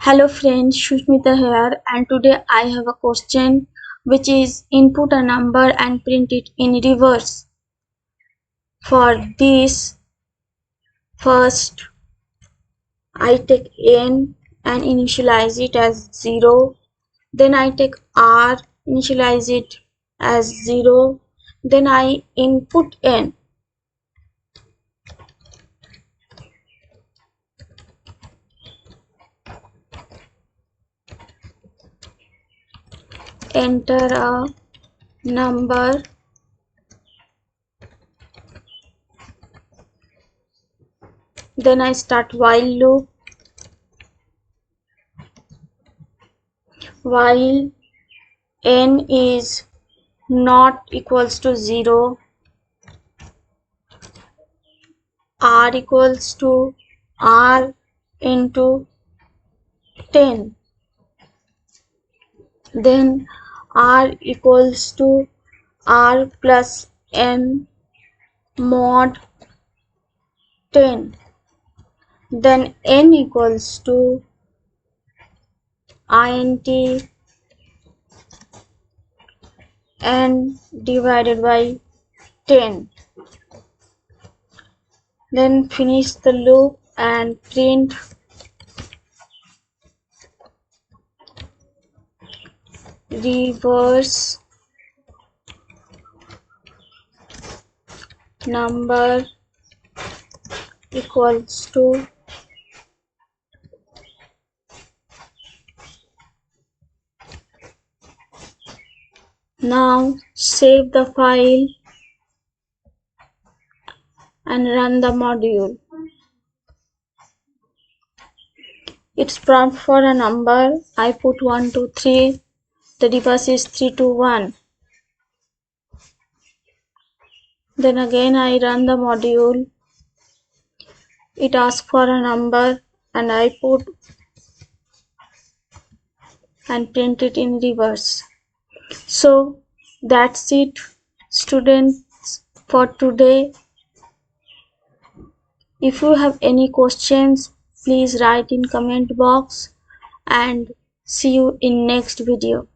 Hello friends, Shushmita here, and today I have a question which is input a number and print it in reverse. For this, first I take n and initialize it as 0. Then I take r, initialize it as 0. Then I input n. Enter a number. Then I start while loop. While n is not equals to 0, r equals to r into 10, then r equals to r plus n mod 10, then n equals to int n divided by 10. Then finish the loop and print reverse number equals to now save the file and run the module. It's prompt for a number. I put 1, 2, 3. The device is 3, 2, 1. Then again I run the module. It asks for a number and I put and print it in reverse. So that's it, students, for today. If you have any questions, please write in comment box and see you in next video.